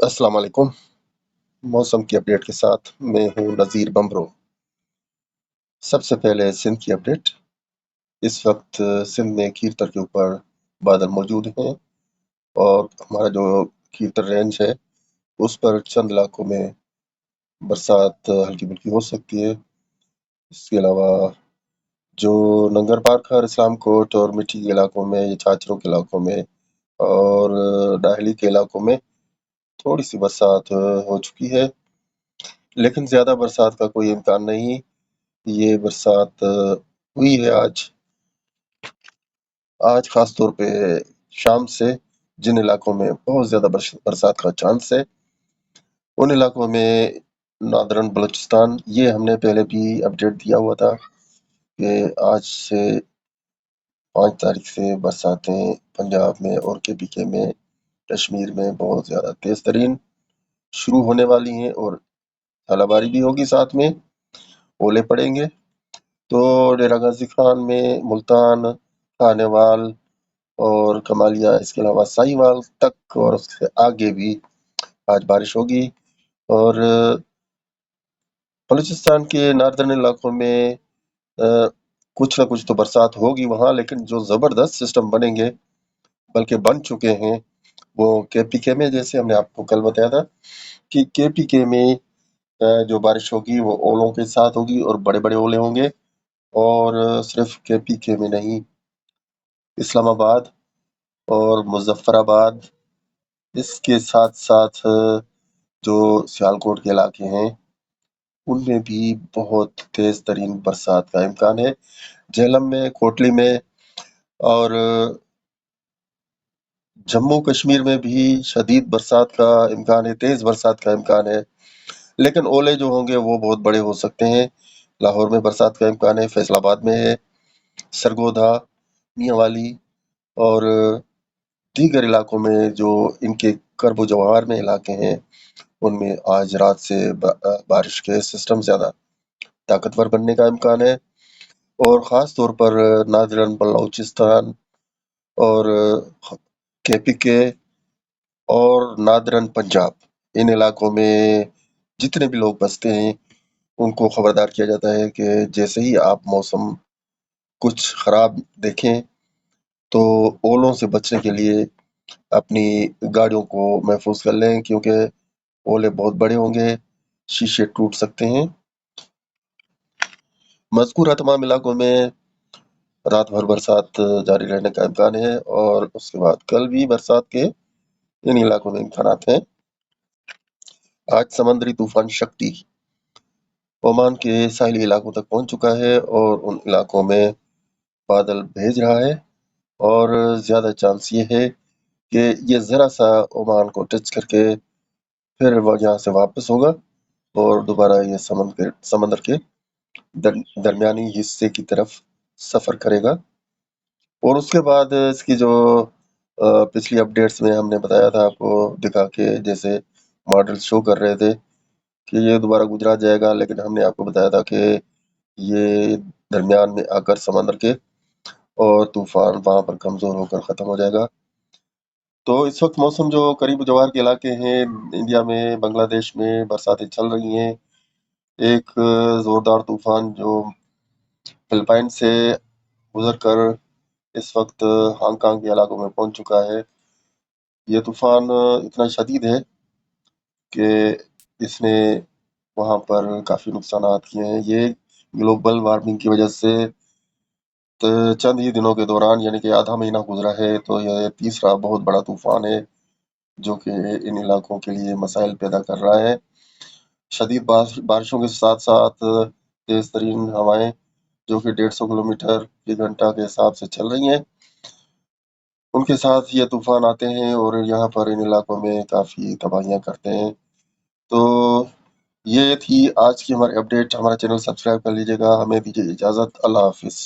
अस्सलाम वालेकुम। मौसम की अपडेट के साथ मैं हूँ नज़ीर बम्बरो। सबसे पहले सिंध की अपडेट। इस वक्त सिंध में खीरतर के ऊपर बादल मौजूद हैं और हमारा जो खीरतर रेंज है उस पर चंद इलाकों में बरसात हल्की फुल्की हो सकती है। इसके अलावा जो नंगर पार्कर, इस्लाम कोट और मिट्टी के इलाकों में, या छाछरों के इलाकों में और डाहली के इलाकों में थोड़ी सी बरसात हो चुकी है, लेकिन ज्यादा बरसात का कोई इम्कान नहीं। ये बरसात हुई है आज खास तौर पे शाम से। जिन इलाकों में बहुत ज्यादा बरसात का चांस है उन इलाकों में नादरन बलूचिस्तान, ये हमने पहले भी अपडेट दिया हुआ था कि आज से 5 तारीख से बरसातें पंजाब में और KPK में, कश्मीर में बहुत ज्यादा तेज तरीन शुरू होने वाली हैं और तालाबारी भी होगी, साथ में ओले पड़ेंगे। तो डेरा गाजी खान में, मुल्तान, खानेवाल और कमालिया, इसके अलावा साहिवाल तक और उससे आगे भी आज बारिश होगी। और बलूचिस्तान के नार्दर्न इलाकों में कुछ ना कुछ तो बरसात होगी वहां, लेकिन जो जबरदस्त सिस्टम बनेंगे, बल्कि बन चुके हैं, वो KPK में, जैसे हमने आपको कल बताया था कि KPK में जो बारिश होगी वो ओलों के साथ होगी और बड़े बड़े ओले होंगे। और सिर्फ KPK में नहीं, इस्लामाबाद और मुजफ्फराबाद, इसके साथ साथ जो सियालकोट के इलाके हैं उनमें भी बहुत तेज तरीन बरसात का इम्कान है। झेलम में, कोटली में और जम्मू कश्मीर में भी शदीद बरसात का इम्कान है, तेज बरसात का इम्कान है, लेकिन ओले जो होंगे वो बहुत बड़े हो सकते हैं। लाहौर में बरसात का इम्कान है, फैसलाबाद में है, सरगोधा, मियांवाली और दीगर इलाकों में जो इनके कर्ब जवाहर में इलाके हैं उनमें आज रात से बारिश के सिस्टम ज्यादा ताकतवर बनने का इम्कान है। और खास तौर पर नादरन बलूचिस्तान और KPK और नादरन पंजाब, इन इलाकों में जितने भी लोग बसते हैं उनको खबरदार किया जाता है कि जैसे ही आप मौसम कुछ खराब देखें तो ओलों से बचने के लिए अपनी गाड़ियों को महफूज कर लें, क्योंकि ओले बहुत बड़े होंगे, शीशे टूट सकते हैं। मज़कूरा तमाम इलाकों में रात भर बरसात जारी रहने का इम्कान है और उसके बाद कल भी बरसात के इन इलाकों में इम्कानात हैं। आज समंदरी तूफान शक्ति ओमान के साहिली इलाकों तक पहुंच चुका है और उन इलाकों में बादल भेज रहा है और ज्यादा चांस ये है कि ये जरा सा ओमान को टच करके फिर वो यहाँ से वापस होगा और दोबारा ये समंदर के दरमियानी हिस्से की तरफ सफर करेगा। और उसके बाद इसकी जो पिछली अपडेट्स में हमने बताया था आपको दिखा के, जैसे मॉडल शो कर रहे थे कि ये दोबारा गुजरात जाएगा, लेकिन हमने आपको बताया था कि ये दरमियान में आकर समंदर के और तूफान वहां पर कमजोर होकर खत्म हो जाएगा। तो इस वक्त मौसम जो करीब जवार के इलाके हैं इंडिया में, बांग्लादेश में बरसातें चल रही हैं। एक जोरदार तूफान जो फिलिपाइन से गुजर कर इस वक्त हांगकांग के इलाकों में पहुंच चुका है। ये तूफान इतना शदीद है कि इसने वहां पर काफी नुकसानात किए हैं। ये ग्लोबल वार्मिंग की वजह से तो चंद ही दिनों के दौरान, यानी कि आधा महीना गुजरा है, तो यह तीसरा बहुत बड़ा तूफान है जो कि इन इलाकों के लिए मसाइल पैदा कर रहा है। शदीद बारिशों के साथ साथ तेज तरीन हवाएं जो कि 150 किलोमीटर फी घंटा के हिसाब से चल रही हैं, उनके साथ ये तूफान आते हैं और यहाँ पर इन इलाकों में काफी तबाहियां करते हैं। तो ये थी आज की हमारी अपडेट। हमारा चैनल सब्सक्राइब कर लीजिएगा। हमें दीजिए इजाजत। अल्लाह हाफिज।